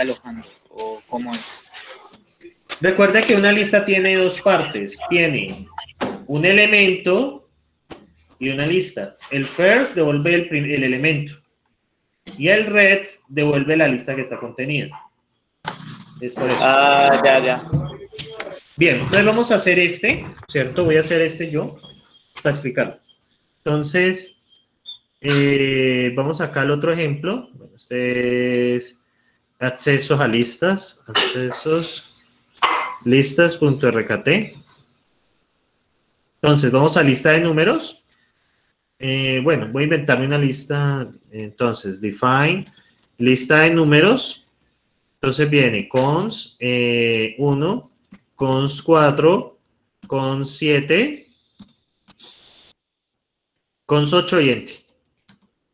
alojando, o cómo es. Recuerda que una lista tiene dos partes. Tiene un elemento y una lista. El first devuelve el elemento. Y el reds devuelve la lista que está contenida. Es por eso. Ah, ya. Bien, entonces vamos a hacer ¿cierto? Voy a hacer yo para explicarlo. Entonces, vamos acá al otro ejemplo. Bueno, este es accesos a listas. Accesos, listas.rkt. Entonces, vamos a lista de números. Bueno, voy a inventarme una lista. Entonces, define lista de números. Entonces viene cons 1, cons 4, cons 7, cons 8 y enti.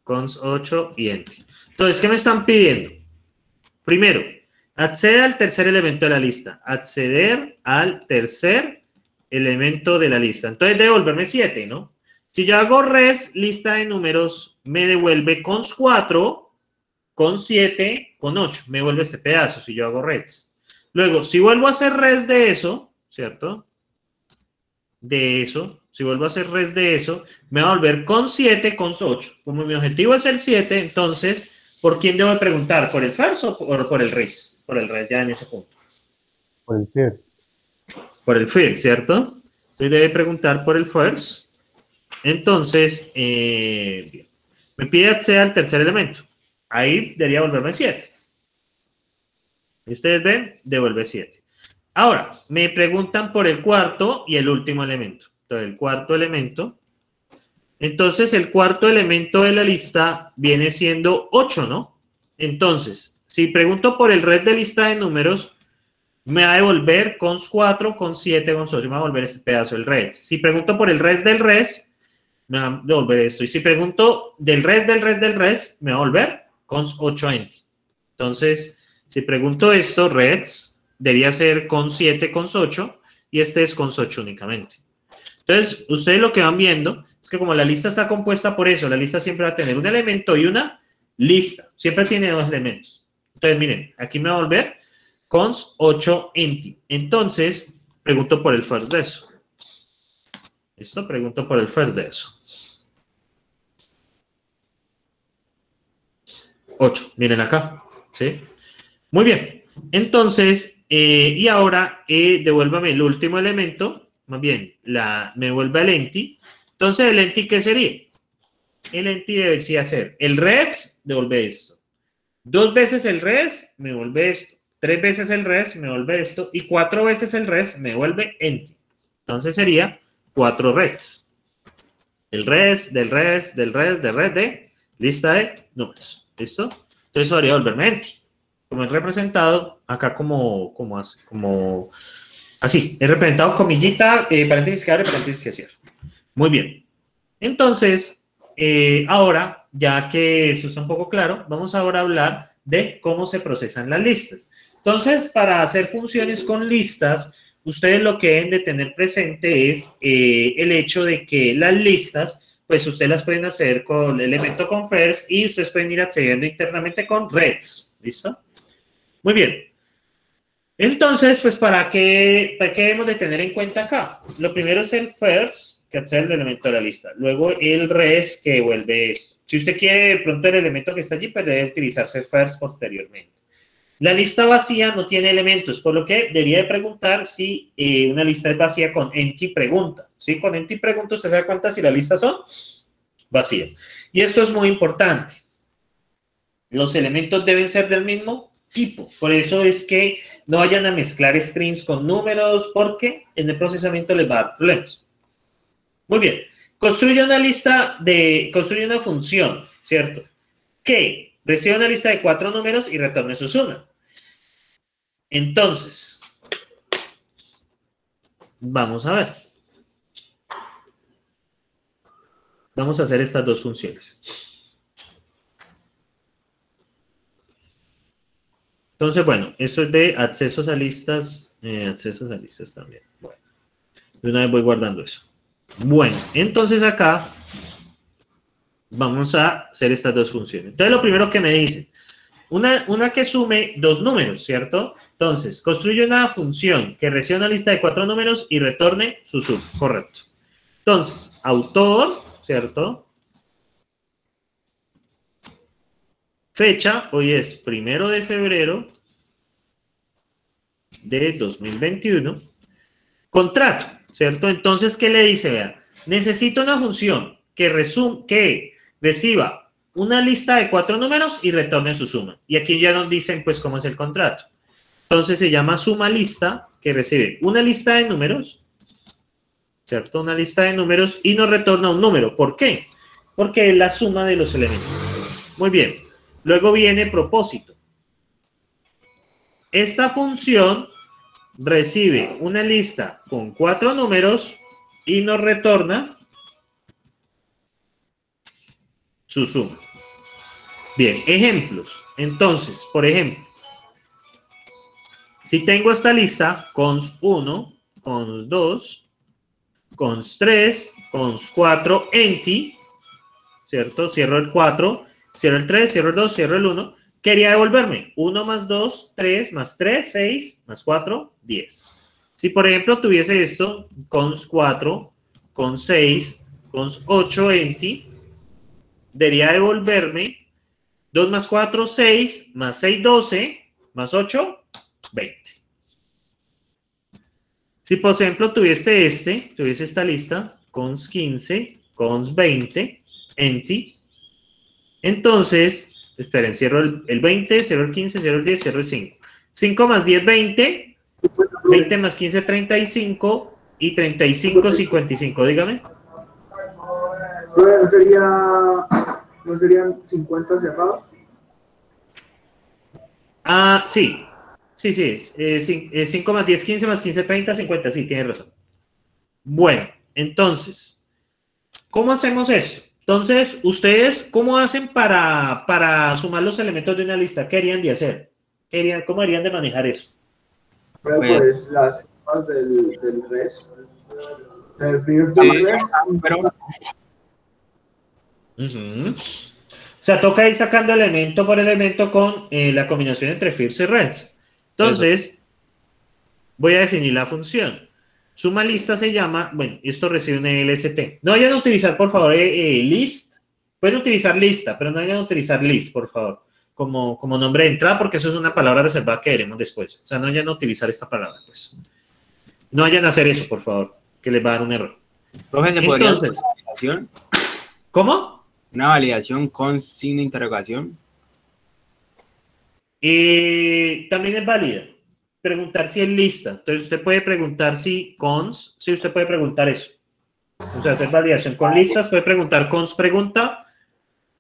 Cons 8 y enti. Entonces, ¿qué me están pidiendo? Primero, accede al tercer elemento de la lista. Acceder al tercer elemento de la lista. Entonces, devolverme 7, ¿no? Si yo hago res, lista de números, me devuelve cons 4, cons 7, con 8. Me devuelve este pedazo si yo hago res. Luego, si vuelvo a hacer res de eso, ¿cierto? De eso, si vuelvo a hacer res de eso, me va a volver cons 7, cons 8. Como mi objetivo es el 7, entonces, ¿por quién debo preguntar? ¿Por el first o por el res? Por el res ya en ese punto. Por el first. Por el first, ¿cierto? Entonces debe preguntar por el first. Entonces, me pide acceder al tercer elemento. Ahí debería volverme 7. Y ustedes ven, devuelve 7. Ahora, me preguntan por el cuarto y el último elemento. Entonces, el cuarto elemento. Entonces, el cuarto elemento de la lista viene siendo 8, ¿no? Entonces, si pregunto por el red de lista de números, me va a devolver cons 4, cons 7, cons 8. Me va a devolver ese pedazo del red. Si pregunto por el res del res, me va a devolver esto. Y si pregunto del res, me va a devolver cons 8 enti. Entonces, si pregunto esto, reds, debería ser cons 7, cons 8, y este es cons 8 únicamente. Entonces, ustedes lo que van viendo es que como la lista está compuesta por eso, la lista siempre va a tener un elemento y una lista. Siempre tiene dos elementos. Entonces, miren, aquí me va a volver cons 8 enti. Entonces, pregunto por el first de eso. ¿Listo? Pregunto por el first de eso. 8, miren acá, ¿sí? Muy bien. Entonces, y ahora devuélvame el último elemento, más bien, me vuelve el enti. Entonces, ¿el enti qué sería? El enti debería ser el res, devuelve esto. 2 veces el res, me vuelve esto. 3 veces el res, me vuelve esto. Y 4 veces el res, me vuelve enti. Entonces sería 4 res. El res, del res, del res, del res de lista de números. ¿Listo? Entonces eso debería volverme enti. Como es representado acá como así. Es representado comillita, paréntesis que abre, paréntesis que cierra. Muy bien. Entonces, ahora, ya que eso está un poco claro, vamos ahora a hablar de cómo se procesan las listas. Entonces, para hacer funciones con listas, ustedes lo que deben de tener presente es el hecho de que las listas, pues ustedes las pueden hacer con el elemento con first y ustedes pueden ir accediendo internamente con reds. ¿Listo? Muy bien. Entonces, pues, ¿para qué debemos de tener en cuenta acá? Lo primero es el first, que accede al elemento de la lista. Luego el res, que devuelve esto. Si usted quiere de pronto el elemento que está allí, pues debe utilizarse first posteriormente. La lista vacía no tiene elementos, por lo que debería de preguntar si una lista es vacía con empty pregunta. ¿Sí? Con empty pregunta usted se da cuenta si las listas son vacías. Y esto es muy importante. Los elementos deben ser del mismo tipo. Por eso es que no vayan a mezclar strings con números, porque en el procesamiento les va a dar problemas. Muy bien. Construye una función, ¿cierto? Que recibe una lista de 4 números y retorne su suma. Entonces, vamos a ver. Vamos a hacer estas dos funciones. Entonces, bueno, esto es de accesos a listas también. Bueno, de una vez voy guardando eso. Bueno, entonces acá vamos a hacer estas dos funciones. Entonces, lo primero que me dice, una que sume dos números, ¿cierto? Entonces, construye una función que reciba una lista de 4 números y retorne su suma, correcto. Entonces, autor, ¿cierto? Fecha, hoy es 1 de febrero de 2021. Contrato, ¿cierto? Entonces, ¿qué le dice? Vea, necesito una función que reciba una lista de 4 números y retorne su suma. Y aquí ya nos dicen, pues, cómo es el contrato. Entonces, se llama suma lista, que recibe una lista de números, ¿cierto? Una lista de números y nos retorna un número. ¿Por qué? Porque es la suma de los elementos. Muy bien. Luego viene propósito. Esta función recibe una lista con 4 números y nos retorna su suma. Bien, ejemplos. Entonces, por ejemplo, si tengo esta lista, cons 1, cons 2, cons 3, cons 4, empty, ¿cierto? Cierro el 4, cierro el 3, cierro el 2, cierro el 1. Quería devolverme 1 más 2, 3 más 3, 6 más 4, 10. Si, por ejemplo, tuviese esto, cons 4, cons 6, cons 8, empty, debería devolverme 2 más 4, 6, más 6, 12, más 8, 20. Si, por ejemplo, tuviese esta lista, cons 15, cons 20, empty, entonces, esperen, cierro el 20, cierro el 15, cierro el 10, cierro el 5. 5 más 10, 20. 20 más 15, 35. Y 35, 55. Dígame. ¿No serían 50 cerrados? Ah, sí. Sí, es 5 más 10, 15 más 15, 30, 50. Sí, tiene razón. Bueno, entonces, ¿cómo hacemos esto? Entonces, ¿ustedes cómo hacen para sumar los elementos de una lista? ¿Qué harían de hacer? ¿Cómo harían de manejar eso? Pues las sumas del res. El first Sí, del res. pero O sea, toca ir sacando elemento por elemento con la combinación entre first y res. Entonces, voy a definir la función. Suma lista se llama, bueno, esto recibe un LST. No vayan a utilizar, por favor, list. Pueden utilizar lista, pero no vayan a utilizar list, por favor, como nombre de entrada, porque eso es una palabra reservada que veremos después. O sea, no vayan a utilizar esta palabra, pues. No vayan a hacer eso, por favor, que les va a dar un error. profe, ¿se podría hacer Entonces, una validación? ¿cómo? Una validación con signo de interrogación. También es válida. Preguntar si es lista. Entonces, usted puede preguntar si cons, si usted puede preguntar eso. O sea, hacer validación con listas, puede preguntar cons pregunta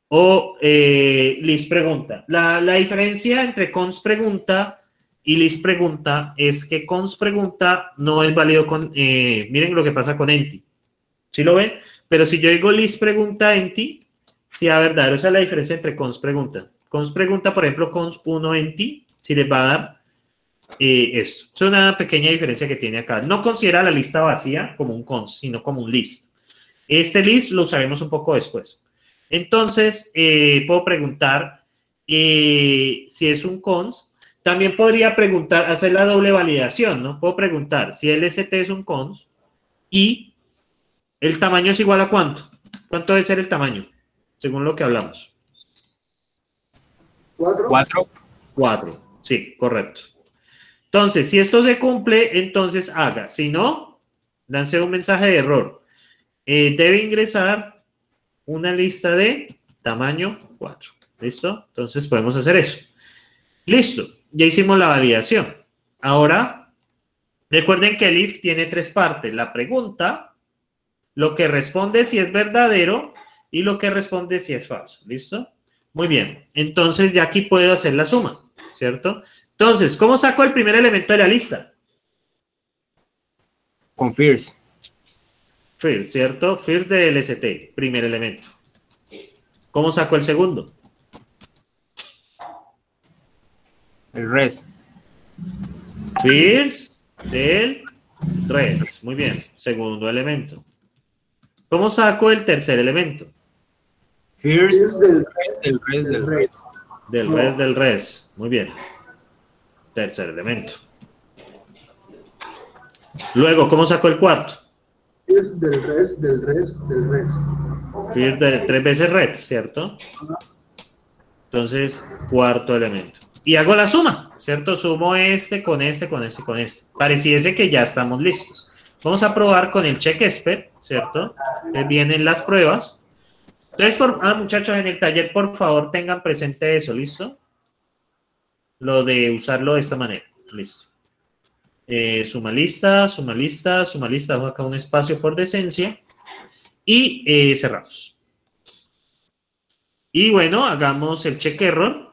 o list pregunta. La diferencia entre cons pregunta y list pregunta es que cons pregunta no es válido con, miren lo que pasa con empty. ¿Sí lo ven? Pero si yo digo list pregunta empty, sí es verdadero. Esa es la diferencia entre cons pregunta. Cons pregunta, por ejemplo, cons 1 empty, si les va a dar eso. Es una pequeña diferencia que tiene acá. No considera la lista vacía como un cons, sino como un list. Este list lo usaremos un poco después. Entonces, puedo preguntar si es un cons. También podría preguntar, hacer la doble validación, ¿no? Puedo preguntar si el ST es un cons y el tamaño es igual a ¿cuánto? ¿Cuánto debe ser el tamaño? Según lo que hablamos. 4. 4. Sí, correcto. Entonces, si esto se cumple, entonces haga. Si no, lance un mensaje de error. Debe ingresar una lista de tamaño 4. ¿Listo? Entonces podemos hacer eso. Listo. Ya hicimos la validación. Ahora, recuerden que el if tiene 3 partes. La pregunta, lo que responde si es verdadero y lo que responde si es falso. ¿Listo? Muy bien. Entonces ya aquí puedo hacer la suma, ¿cierto? Entonces, ¿cómo saco el primer elemento de la lista? Con first. First, ¿cierto? First de LST, primer elemento. ¿Cómo saco el segundo? El res. First del res. Muy bien. Segundo elemento. ¿Cómo saco el tercer elemento? First First del del res del res. res. Del res. Muy bien. Tercer elemento. Luego, ¿cómo sacó el cuarto? Es del res. First de 3 veces red, ¿cierto? Entonces, cuarto elemento. Y hago la suma, ¿cierto? Sumo este con este, con este, con este. Pareciese que ya estamos listos. Vamos a probar con el check expert, ¿cierto? Vienen las pruebas. Entonces, muchachos, en el taller, por favor, tengan presente eso, ¿listo? Lo de usarlo de esta manera, listo. Suma lista, dejo acá un espacio por decencia y cerramos. Y bueno, hagamos el check error,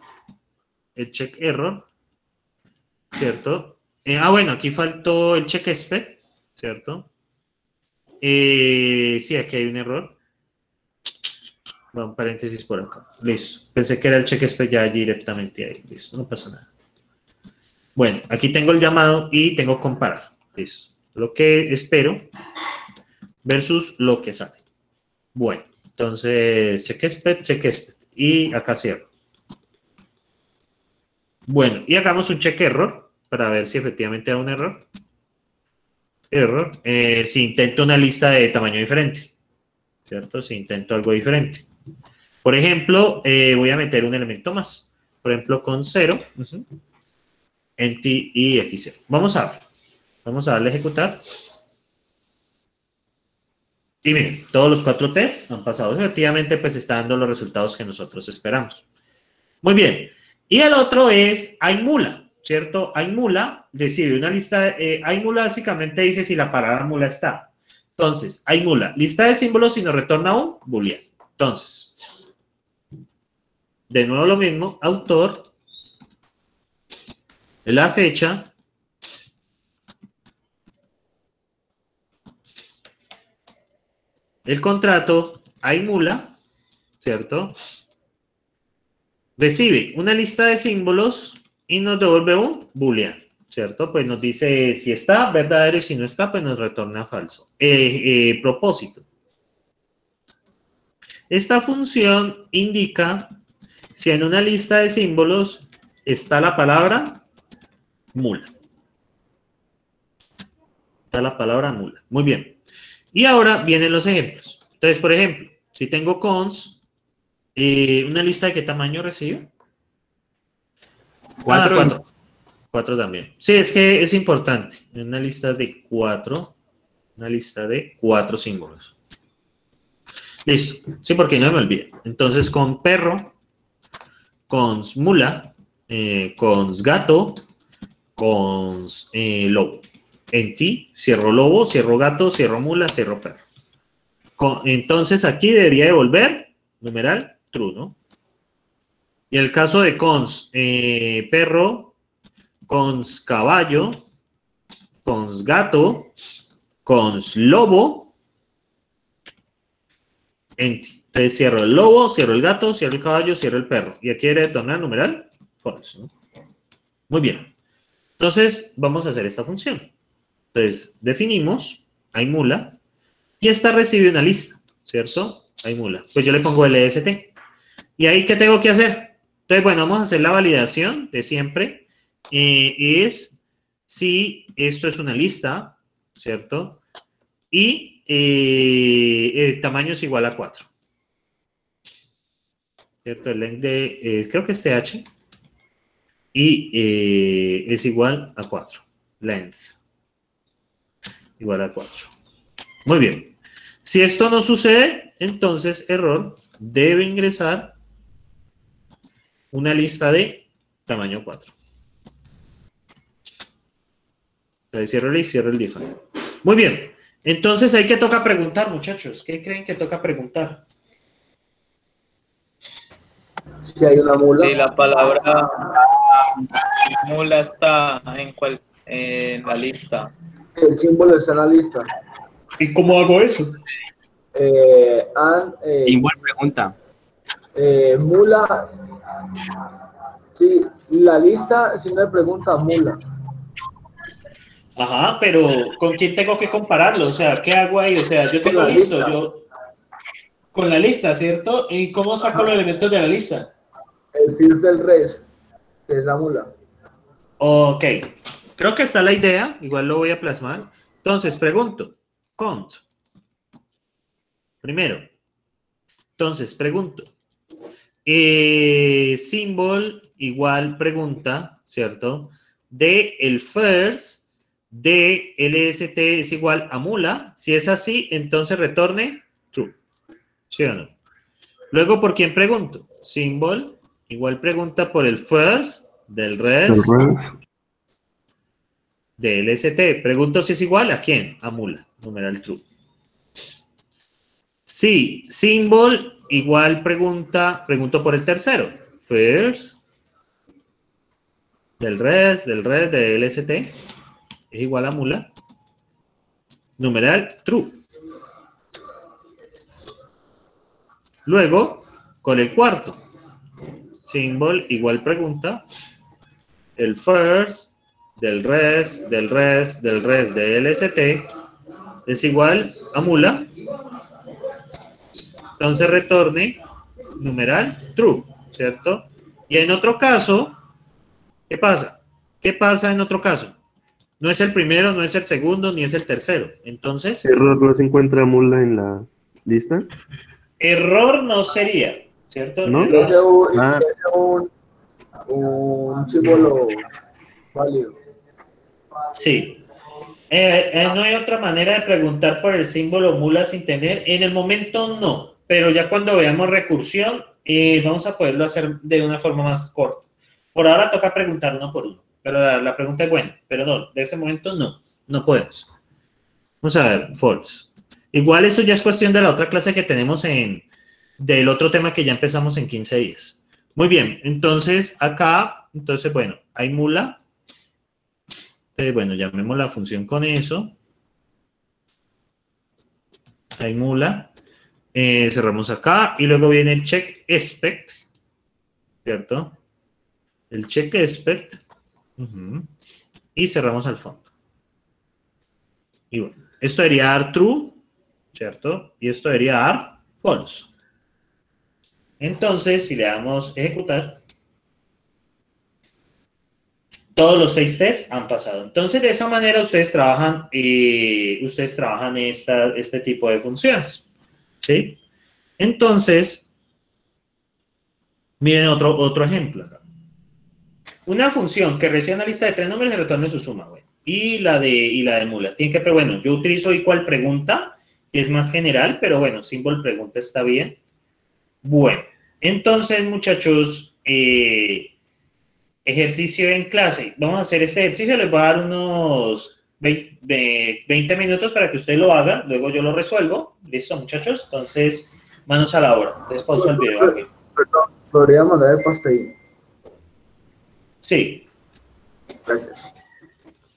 ¿cierto? Bueno, aquí faltó el check expect, ¿cierto? Sí, aquí hay un error. Va un paréntesis por acá, listo. Pensé que era el check expect ya directamente ahí, listo, no pasa nada. Bueno, aquí tengo el llamado y tengo comparar. Listo. Lo que espero versus lo que sale. Bueno, entonces, check expect. Y acá cierro. Bueno, y hagamos un check error para ver si efectivamente da un error. Si intento una lista de tamaño diferente. ¿Cierto? Si intento algo diferente. Por ejemplo, voy a meter un elemento más. Por ejemplo, con 0. Enti y X0. Vamos a ver. Vamos a darle a ejecutar. Y miren, todos los 4 tests han pasado. Efectivamente, pues está dando los resultados que nosotros esperamos. Muy bien. Y el otro es IMULA, ¿cierto? IMULA recibe una lista. IMULA básicamente dice si la palabra mula está. Entonces, IMULA, lista de símbolos y nos retorna un booleano. Entonces, de nuevo lo mismo, autor. La fecha, el contrato, IMULA, ¿cierto? Recibe una lista de símbolos y nos devuelve un booleano, ¿cierto? Pues nos dice si está verdadero y si no está, pues nos retorna falso. Propósito. Esta función indica si en una lista de símbolos está la palabra mula. Está la palabra mula. Muy bien. Y ahora vienen los ejemplos. Entonces, por ejemplo, si tengo cons, ¿una lista de qué tamaño recibe? 4. 4 también. Sí, es que es importante. Una lista de 4. Una lista de 4 símbolos. Listo. Sí, porque no me olvide. Entonces, con perro, cons mula, cons gato, con lobo. En ti, cierro lobo, cierro gato, cierro mula, cierro perro. Entonces aquí debería devolver, numeral, true, ¿no? Y el caso de cons perro, cons caballo, cons gato, cons lobo, en ti. Entonces cierro el lobo, cierro el gato, cierro el caballo, cierro el perro. Y aquí debe retornar numeral, false, ¿no? Muy bien. Entonces, vamos a hacer esta función. Entonces, definimos IMULA y esta recibe una lista, ¿cierto? IMULA. Pues yo le pongo LST. ¿Y ahí qué tengo que hacer? Entonces, bueno, vamos a hacer la validación de siempre. Es si esto es una lista, ¿cierto? Y el tamaño es igual a 4. ¿Cierto? El length de, creo que es TH. Y es igual a 4. Length. Igual a 4. Muy bien. Si esto no sucede, entonces error debe ingresar una lista de tamaño 4. Entonces cierro el if, cierro el define. Muy bien. Entonces, ¿ahí qué toca preguntar, muchachos? ¿Qué creen que toca preguntar? Si hay una mula. Si la palabra mula está en la lista. El símbolo está en la lista. ¿Y cómo hago eso? Igual pregunta. Mula. Sí, la lista, si me pregunta mula. Ajá, pero ¿con quién tengo que compararlo? O sea, ¿qué hago ahí? O sea, yo tengo Con la listo, lista. yo con la lista, ¿cierto? ¿Y cómo saco los elementos de la lista? El first del res, que es la mula. Ok, creo que está la idea, igual lo voy a plasmar. Entonces, pregunto, count. Primero. Entonces, pregunto. Symbol igual pregunta, ¿cierto? De el first de LST es igual a mula. Si es así, entonces retorne true. ¿Sí o no? Luego, ¿por quién pregunto? Symbol igual pregunta por el first del res de LST. Pregunto si es igual a quién. A mula. Numeral true. Sí, symbol igual pregunto por el tercero. First del res de LST es igual a mula. Numeral true. Luego, con el cuarto. Symbol igual pregunta. El first del res de LST es igual a mula. Entonces retorne numeral true, ¿cierto? Y en otro caso, ¿qué pasa? ¿Qué pasa en otro caso? No es el primero, no es el segundo, ni es el tercero. Entonces, Error, no se encuentra mula en la lista. error no sería, ¿cierto? ¿No? Error, Un símbolo válido. sí. No hay otra manera de preguntar por el símbolo mula sin tener. En el momento no, pero ya cuando veamos recursión, vamos a poderlo hacer de una forma más corta. Por ahora toca preguntar uno por uno, pero la pregunta es buena, pero no, de ese momento no podemos. Vamos a ver, false. Igual eso ya es cuestión de la otra clase que tenemos del otro tema que ya empezamos en 15 días. Muy bien, entonces acá, bueno, hay mula. Bueno, llamemos la función con eso. Hay mula. Cerramos acá y luego viene el check expect, ¿cierto? El check expect. Y cerramos al fondo. Y bueno, esto debería dar true, ¿cierto? Y esto debería dar false. Entonces, si le damos ejecutar, todos los 6 tests han pasado. Entonces, de esa manera ustedes trabajan este tipo de funciones, ¿sí? Entonces, miren otro ejemplo acá. Una función que recibe una lista de 3 números y retorne su suma, bueno. Y la de mula. Tienen que, pero bueno, yo utilizo igual pregunta, que es más general, pero bueno, símbolo pregunta está bien. Bueno, entonces, muchachos, ejercicio en clase. Vamos a hacer este ejercicio, les voy a dar unos 20 minutos para que usted lo haga, luego yo lo resuelvo. ¿Listo, muchachos? Entonces, manos a la obra. Les pauso el video. Okay. Podría mandar el pastel. Sí. Gracias.